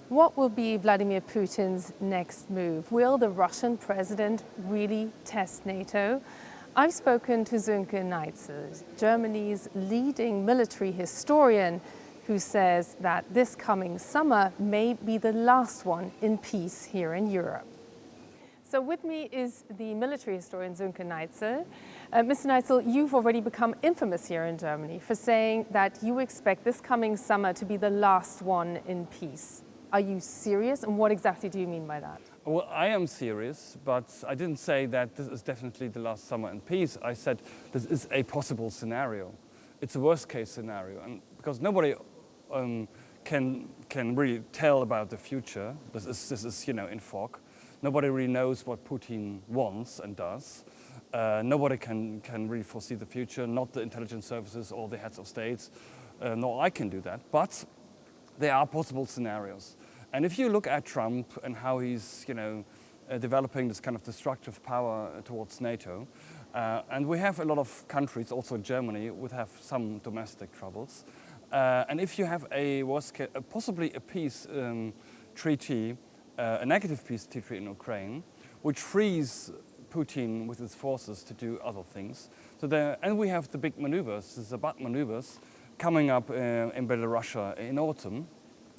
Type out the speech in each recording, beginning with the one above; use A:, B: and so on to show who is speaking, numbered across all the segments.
A: What will be Vladimir Putin's next move? Will the Russian president really test NATO? I've spoken to Sönke Neitzel, Germany's leading military historian, who says that this coming summer may be the last one in peace here in Europe. So with me is the military historian Sönke Neitzel. Mr. Neitzel, you've already become infamous here in Germany for saying that you expect this coming summer to be the last one in peace. Are you serious, and what exactly do you mean by that?
B: Well, I am serious, but I didn't say that this is definitely the last summer in peace. I said this is a possible scenario. It's a worst-case scenario, and because nobody can really tell about the future. This is in fog. Nobody really knows what Putin wants and does. Nobody can really foresee the future. Not the intelligence services or the heads of states. No, I can do that, but there are possible scenarios. And if you look at Trump and how he's, developing this kind of destructive power towards NATO, and we have a lot of countries, also Germany, would have some domestic troubles. And if you have a worst case, possibly a peace treaty, a negative peace treaty in Ukraine, which frees Putin with his forces to do other things. And we have the big maneuvers, the Zabat maneuvers, coming up in Belarus in autumn.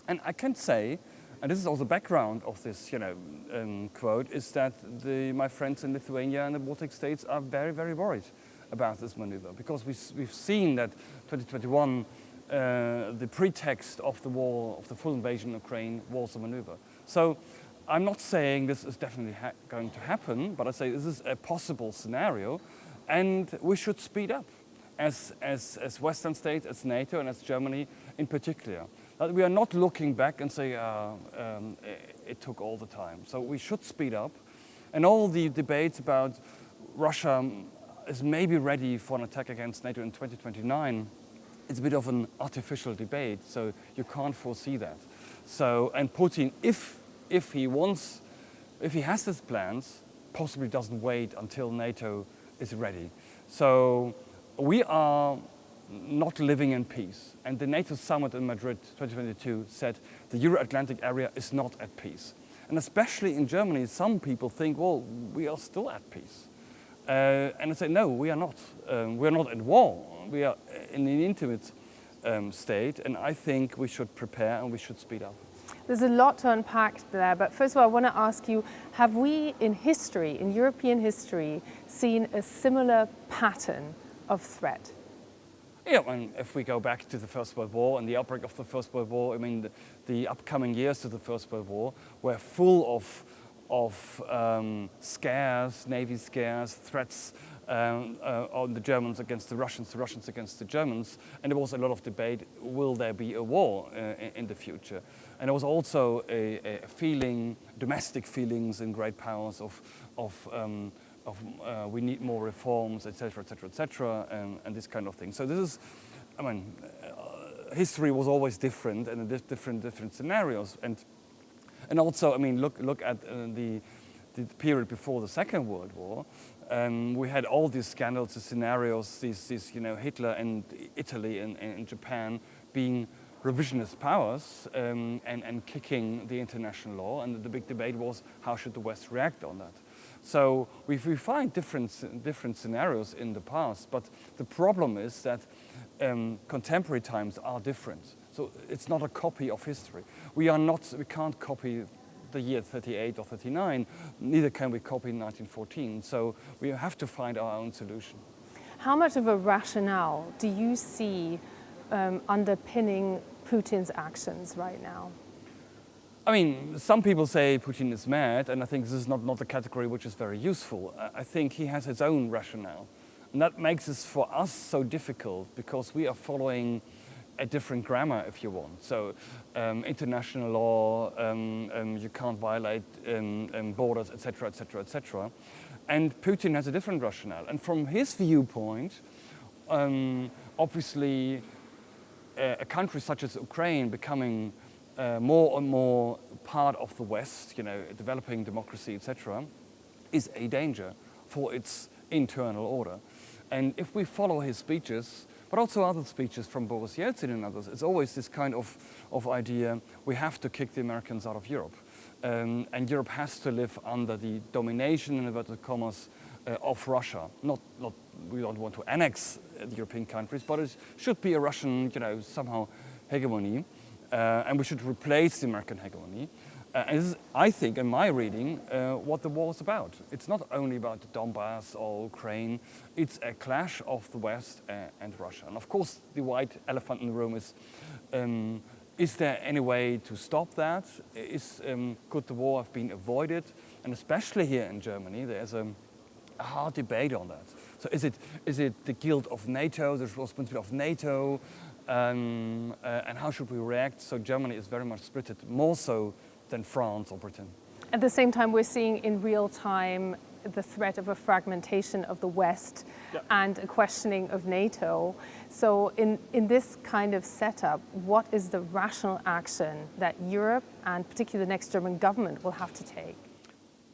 B: And I can say, and this is also the background of this quote, is that my friends in Lithuania and the Baltic states are very, very worried about this maneuver, because we've seen that 2021, the pretext of the war, of the full invasion of Ukraine, was a maneuver. So I'm not saying this is definitely going to happen, but I say this is a possible scenario, and we should speed up as Western states, as NATO, and as Germany in particular. We are not looking back and say it took all the time. So we should speed up. And all the debates about Russia is maybe ready for an attack against NATO in 2029, it's a bit of an artificial debate, so you can't foresee that. So, and Putin, if he has his plans, possibly doesn't wait until NATO is ready. So we are not living in peace. And the NATO summit in Madrid 2022 said the Euro-Atlantic area is not at peace. And especially in Germany, some people think, well, we are still at peace. And I say, no, we are not. We are not at war. We are in an intimate state, and I think we should prepare and we should speed up.
A: There's a lot to unpack there, but first of all, I want to ask you, have we in history, in European history, seen a similar pattern of threat?
B: Yeah, and if we go back to the First World War and the outbreak of the First World War, I mean, the upcoming years to the First World War were full of scares, Navy scares, threats on the Germans against the Russians against the Germans, and there was a lot of debate, will there be a war in the future? And there was also a feeling, domestic feelings in great powers of we need more reforms, etc., etc., etc., and this kind of thing. So this is, I mean, history was always different and different scenarios, and also, I mean, look at the period before the Second World War. We had all these scandals, the scenarios, these Hitler and Italy and Japan being revisionist powers and kicking the international law, and the big debate was how should the West react on that. So we find different scenarios in the past, but the problem is that contemporary times are different. So it's not a copy of history. We can't copy the year 38 or 39, neither can we copy 1914. So we have to find our own solution.
A: How much of a rationale do you see underpinning Putin's actions right now?
B: I mean, some people say Putin is mad, and I think this is not a category which is very useful. I think he has his own rationale. And that makes this for us so difficult, because we are following a different grammar, if you want. So international law, you can't violate borders, etc., etc., etc. And Putin has a different rationale. And from his viewpoint, obviously, a country such as Ukraine becoming more and more part of the West, developing democracy, etc., is a danger for its internal order. And if we follow his speeches, but also other speeches from Boris Yeltsin and others. It's always this kind of idea, we have to kick the Americans out of Europe. And Europe has to live under the domination, in inverted commas, of Russia. We don't want to annex the European countries, but it should be a Russian, somehow hegemony, and we should replace the American hegemony. And this is, I think, in my reading, what the war is about. It's not only about the Donbass or Ukraine, it's a clash of the West and Russia. And of course, the white elephant in the room is there any way to stop that? Could the war have been avoided? And especially here in Germany, there's a hard debate on that. So is it the guilt of NATO, the responsibility of NATO, and how should we react? So Germany is very much split, more so than France or Britain.
A: At the same time, we're seeing in real time the threat of a fragmentation of the West and a questioning of NATO. So in this kind of setup, what is the rational action that Europe and particularly the next German government will have to take?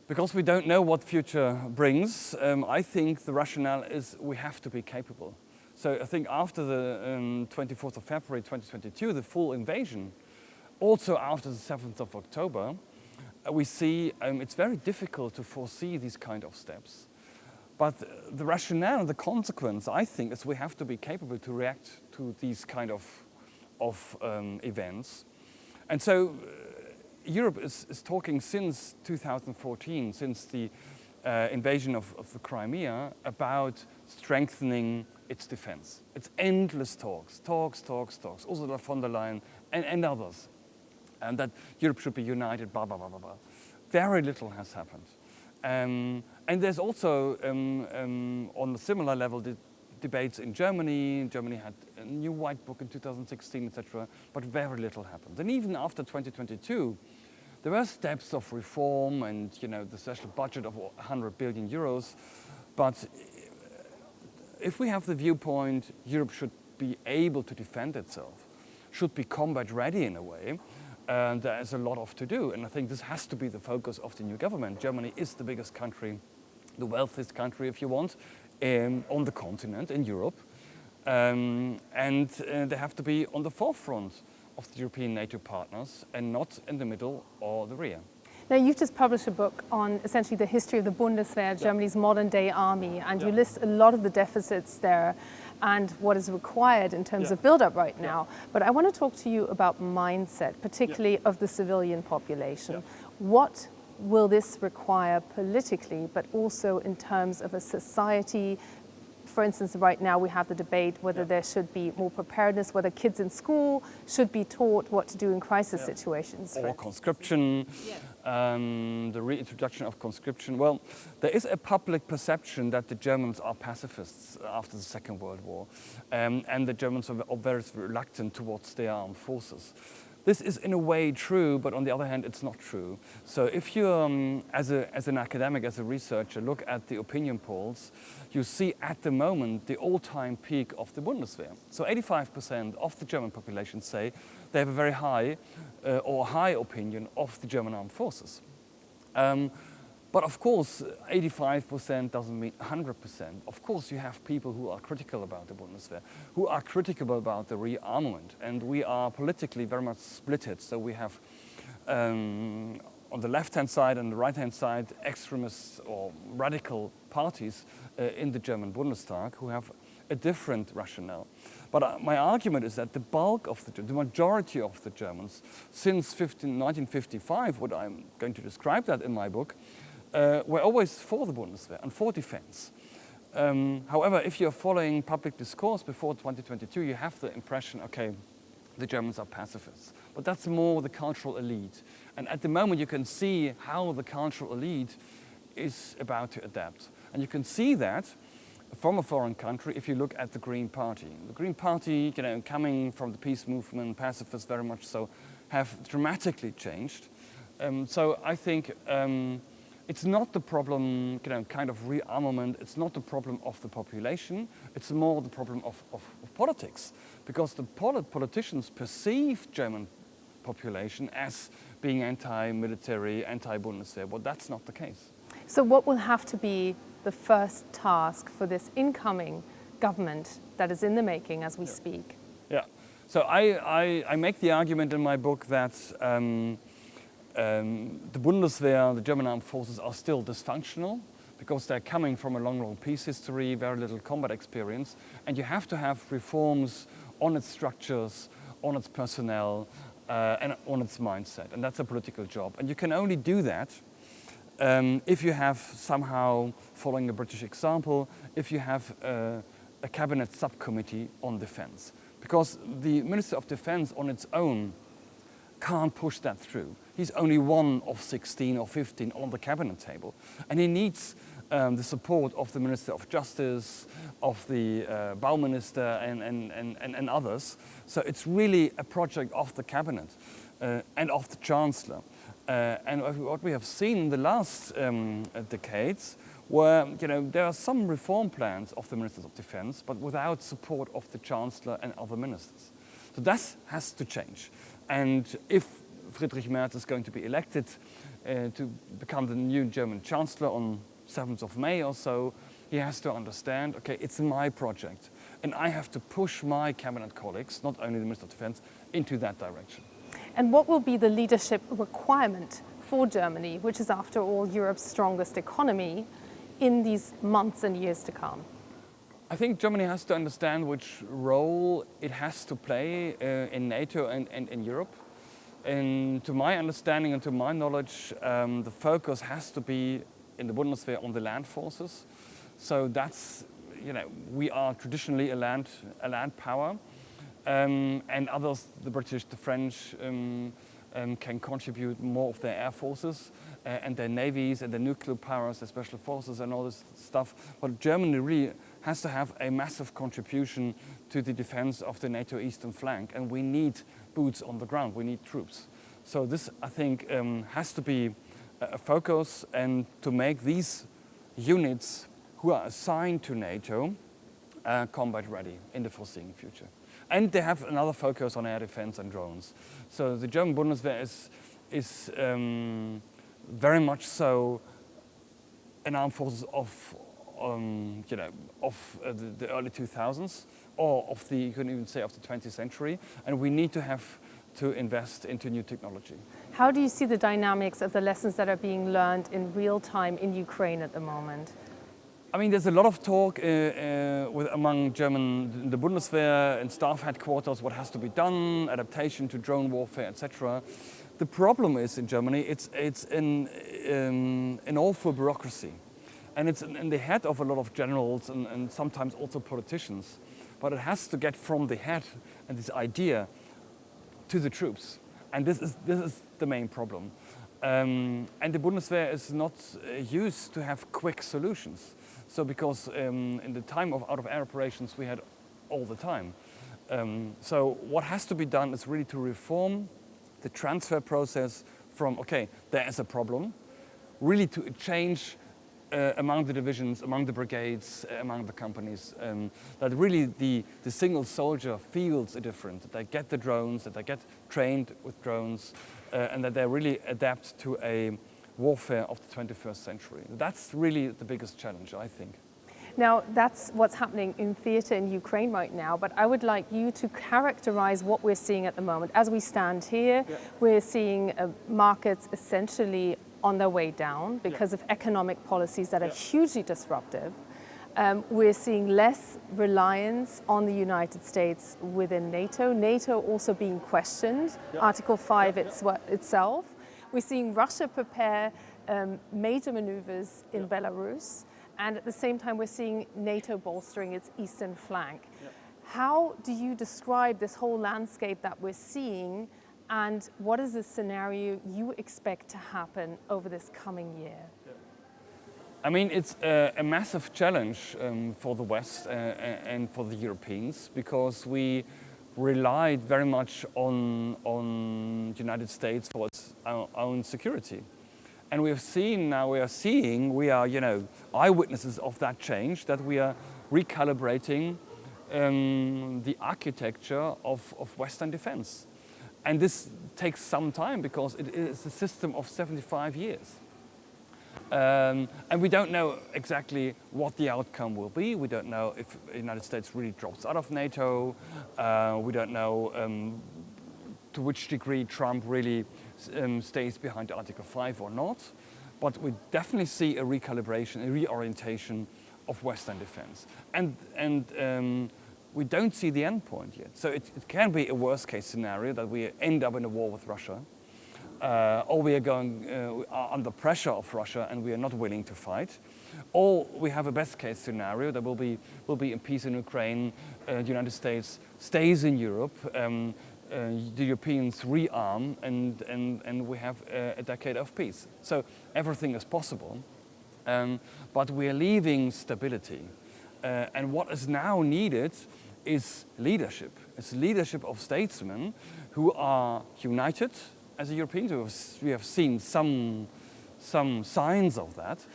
B: Because we don't know what future brings, I think the rationale is we have to be capable. So I think after the 24th of February 2022, the full invasion, also after the 7th of October, we see it's very difficult to foresee these kind of steps. But the rationale and the consequence, I think, is we have to be capable to react to these kind of events. And so Europe is talking since 2014, since the invasion of the Crimea, about strengthening its defense. It's endless talks. Ursula von der Leyen and others. And that Europe should be united, blah, blah, blah, blah, blah. Very little has happened. And there's also, on a similar level, the debates in Germany. Germany had a new white book in 2016, etc., but very little happened. And even after 2022, there were steps of reform and, the special budget of 100 billion euros. But if we have the viewpoint, Europe should be able to defend itself, should be combat ready in a way, and there's a lot to do. And I think this has to be the focus of the new government. Germany is the biggest country, the wealthiest country, if you want, on the continent, in Europe. And they have to be on the forefront of the European NATO partners and not in the middle or the rear.
A: Now, you've just published a book on essentially the history of the Bundeswehr, Germany's modern-day army, and you list a lot of the deficits there and what is required in terms of build-up right now. But I want to talk to you about mindset, particularly of the civilian population. What will this require politically, but also in terms of a society? For instance, right now we have the debate whether there should be more preparedness, whether kids in school should be taught what to do in crisis situations.
B: Or conscription, the reintroduction of conscription. Well, there is a public perception that the Germans are pacifists after the Second World War, and the Germans are very reluctant towards their armed forces. This is in a way true, but on the other hand, it's not true. So if you, as an academic, as a researcher, look at the opinion polls, you see at the moment the all-time peak of the Bundeswehr. So 85% of the German population say they have a very high or high opinion of the German armed forces. But of course, 85% doesn't mean 100%. Of course, you have people who are critical about the Bundeswehr, who are critical about the rearmament. And we are politically very much splitted. So we have, on the left-hand side and the right-hand side, extremists or radical parties in the German Bundestag who have a different rationale. But my argument is that the bulk of the majority of the Germans, since 1955, what I'm going to describe that in my book, were always for the Bundeswehr and for defense. However, if you're following public discourse before 2022, you have the impression, okay, the Germans are pacifists. But that's more the cultural elite. And at the moment, you can see how the cultural elite is about to adapt. And you can see that from a foreign country if you look at the Green Party. The Green Party, coming from the peace movement, pacifists very much so, have dramatically changed. So I think it's not the problem, kind of rearmament. It's not the problem of the population. It's more the problem of politics, because the politicians perceive German population as being anti-military, anti-Bundeswehr. But that's not the case.
A: So what will have to be the first task for this incoming government that is in the making as we speak.
B: Yeah. So I make the argument in my book that the Bundeswehr, the German armed forces, are still dysfunctional because they're coming from a long peace history, very little combat experience, and you have to have reforms on its structures, on its personnel, and on its mindset, and that's a political job. And you can only do that if you have somehow, following the British example, if you have a cabinet subcommittee on defense. Because the Minister of Defense on its own can't push that through. He's only one of 16 or 15 on the cabinet table. And he needs the support of the Minister of Justice, of the Bauminister and others. So it's really a project of the cabinet and of the chancellor. And what we have seen in the last decades were, there are some reform plans of the Ministers of Defense, but without support of the Chancellor and other ministers. So that has to change. And if Friedrich Merz is going to be elected to become the new German Chancellor on 7th of May or so, he has to understand, okay, it's my project. And I have to push my cabinet colleagues, not only the Minister of Defense, into that direction.
A: And what will be the leadership requirement for Germany, which is after all Europe's strongest economy, in these months and years to come?
B: I think Germany has to understand which role it has to play in NATO and in Europe. And to my understanding and to my knowledge, the focus has to be in the Bundeswehr on the land forces. So that's, we are traditionally a land power. And others, the British, the French, can contribute more of their air forces and their navies and their nuclear powers, their special forces and all this stuff. But Germany really has to have a massive contribution to the defense of the NATO eastern flank. And we need boots on the ground, we need troops. So this, I think, has to be a focus, and to make these units who are assigned to NATO combat ready in the foreseeing future. And they have another focus on air defense and drones. So the German Bundeswehr is very much so an armed forces of the early 2000s, or of the, you can even say, of the 20th century. And we need to have to invest into new technology.
A: How do you see the dynamics of the lessons that are being learned in real time in Ukraine at the moment?
B: I mean, there's a lot of talk among the Bundeswehr and staff headquarters, what has to be done, adaptation to drone warfare, etc. The problem is in Germany, it's an awful bureaucracy. And it's in the head of a lot of generals and sometimes also politicians. But it has to get from the head and this idea to the troops. And this is the main problem. And the Bundeswehr is not used to have quick solutions. So because in the time of out-of-air operations, we had all the time. So what has to be done is really to reform the transfer process from, okay, there is a problem, really to change among the divisions, among the brigades, among the companies, that really the single soldier feels a difference, that they get the drones, that they get trained with drones, and that they really adapt to a warfare of the 21st century. That's really the biggest challenge, I think.
A: Now, that's what's happening in theatre in Ukraine right now, but I would like you to characterize what we're seeing at the moment. As we stand here, we're seeing markets essentially on their way down because of economic policies that are hugely disruptive. We're seeing less reliance on the United States within NATO. NATO also being questioned, Article 5 itself. We're seeing Russia prepare major maneuvers in Belarus, and at the same time we're seeing NATO bolstering its eastern flank. How do you describe this whole landscape that we're seeing, and what is the scenario you expect to happen over this coming year?
B: I mean, it's a massive challenge for the West and for the Europeans, because we relied very much on the United States for its own security. And we are eyewitnesses of that change, that we are recalibrating the architecture of Western defense. And this takes some time because it is a system of 75 years. And we don't know exactly what the outcome will be. We don't know if the United States really drops out of NATO. We don't know to which degree Trump really stays behind Article 5 or not. But we definitely see a recalibration, a reorientation of Western defense. And we don't see the end point yet. So it can be a worst case scenario that we end up in a war with Russia. Or we are under pressure of Russia and we are not willing to fight. Or we have a best case scenario that will be a peace in Ukraine, the United States stays in Europe, the Europeans rearm, and we have a decade of peace. So everything is possible, but we are leaving stability. And what is now needed is leadership. It's leadership of statesmen who are united as a Europeans. We have seen some signs of that,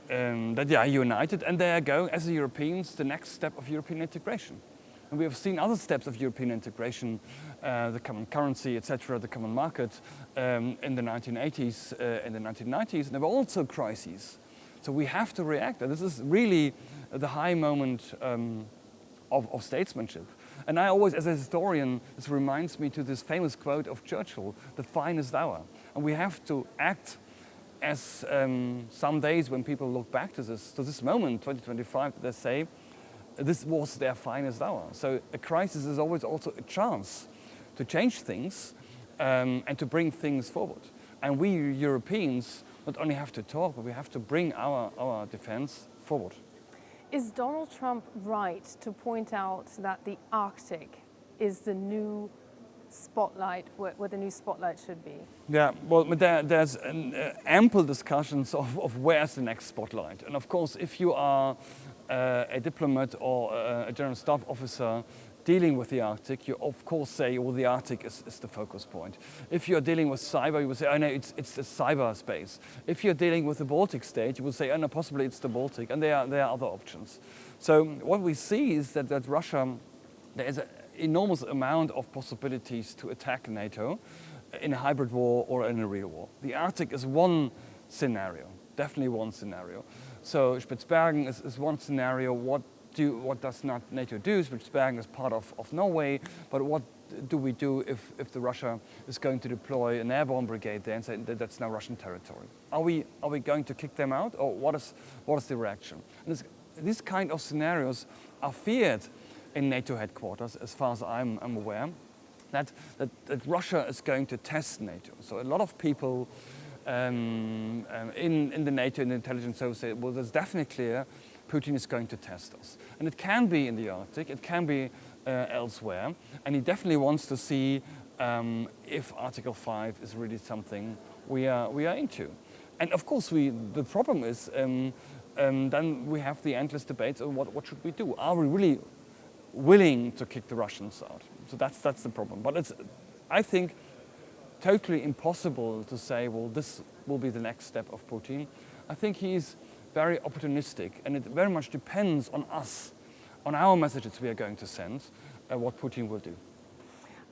B: that they are united and they are going, as the Europeans, the next step of European integration. And we have seen other steps of European integration, the common currency, etc., the common market, in the 1980s, in the 1990s, and there were also crises. So we have to react. And this is really the high moment of statesmanship. And I always, as a historian, this reminds me to this famous quote of Churchill, the finest hour. And we have to act as some days when people look back to this moment, 2025, they say, this was their finest hour. So a crisis is always also a chance to change things and to bring things forward. And we Europeans not only have to talk, but we have to bring our defense forward.
A: Is Donald Trump right to point out that the Arctic is the new spotlight, where the new spotlight should be?
B: Yeah, well, there's ample discussions of where's the next spotlight. And of course, if you are a diplomat or a general staff officer dealing with the Arctic, you of course say, well, the Arctic is the focus point. If you're dealing with cyber, you will say, oh no, it's the cyberspace. If you're dealing with the Baltic state, you will say, oh no, possibly it's the Baltic, and there are other options. So what we see is that Russia, there is an enormous amount of possibilities to attack NATO in a hybrid war or in a real war. The Arctic is one scenario, definitely one scenario. So Spitsbergen is one scenario. What does not NATO do? Spitsbergen is part of Norway, but what do we do if the Russia is going to deploy an airborne brigade there and say that that's now Russian territory? Are we going to kick them out, or what is the reaction? And these kind of scenarios are feared in NATO headquarters, as far as I'm aware, that Russia is going to test NATO. So a lot of people in the NATO and the intelligence service say, well, it's definitely clear Putin is going to test us. And it can be in the Arctic, it can be elsewhere, and he definitely wants to see if Article 5 is really something we are into. And of course, the problem is then we have the endless debates on what should we do? Are we really willing to kick the Russians out? So that's the problem. But it's, I think, totally impossible to say, well, this will be the next step of Putin. I think he's very opportunistic, and it very much depends on us, on our messages we are going to send, what Putin will do.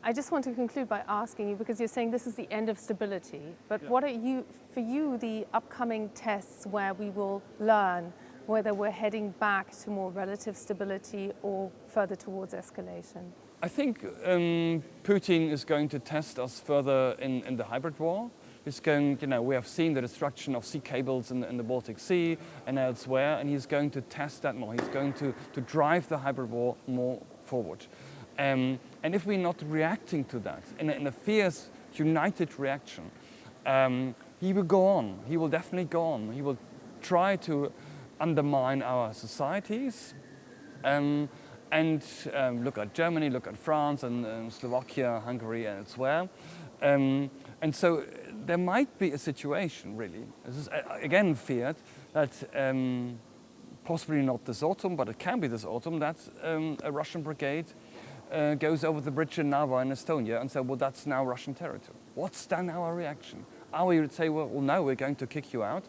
A: I just want to conclude by asking you, because you're saying this is the end of stability, but yeah, what are for you the upcoming tests where we will learn whether we're heading back to more relative stability or further towards escalation?
B: I think Putin is going to test us further in the hybrid war. He's going, we have seen the destruction of sea cables in the Baltic Sea and elsewhere, and he's going to test that more. He's going to drive the hybrid war more forward. And if we're not reacting to that in a fierce, united reaction, he will go on. He will definitely go on. He will try to undermine our societies. And look at Germany, look at France and Slovakia, Hungary and elsewhere. And so there might be a situation, really, this is again feared, that possibly not this autumn, but it can be this autumn, that a Russian brigade goes over the bridge in Narva in Estonia and say, well, that's now Russian territory. What's then our reaction? Are we to say, well, no, we're going to kick you out?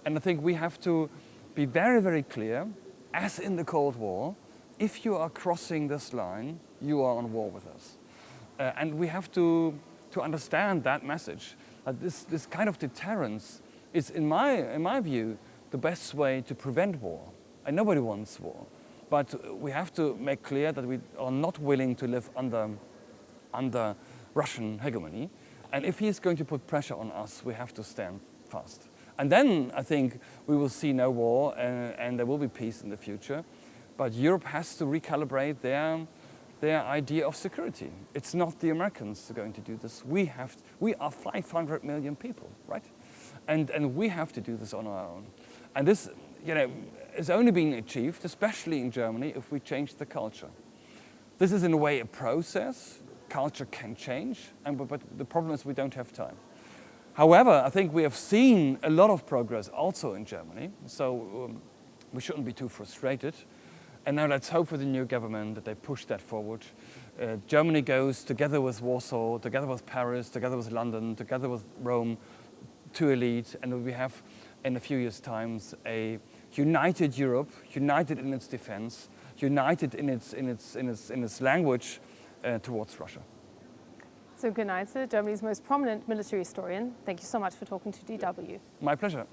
B: And I think we have to be very, very clear, as in the Cold War, if you are crossing this line, you are on war with us. And we have to understand that message. This kind of deterrence is, in my view, the best way to prevent war. And nobody wants war. But we have to make clear that we are not willing to live under Russian hegemony. And if he's going to put pressure on us, we have to stand fast. And then I think we will see no war and there will be peace in the future. But Europe has to recalibrate their idea of security. It's not the Americans who are going to do this. We are 500 million people, right? And we have to do this on our own. And this, is only being achieved, especially in Germany, if we change the culture. This is in a way a process. Culture can change, but the problem is we don't have time. However, I think we have seen a lot of progress also in Germany, so we shouldn't be too frustrated. And now let's hope for the new government that they push that forward. Germany goes together with Warsaw, together with Paris, together with London, together with Rome to elite, and we have in a few years' time a united Europe, united in its defense, united in its language towards Russia.
A: Sönke Neitzel, Germany's most prominent military historian, thank you so much for talking to DW.
B: My pleasure.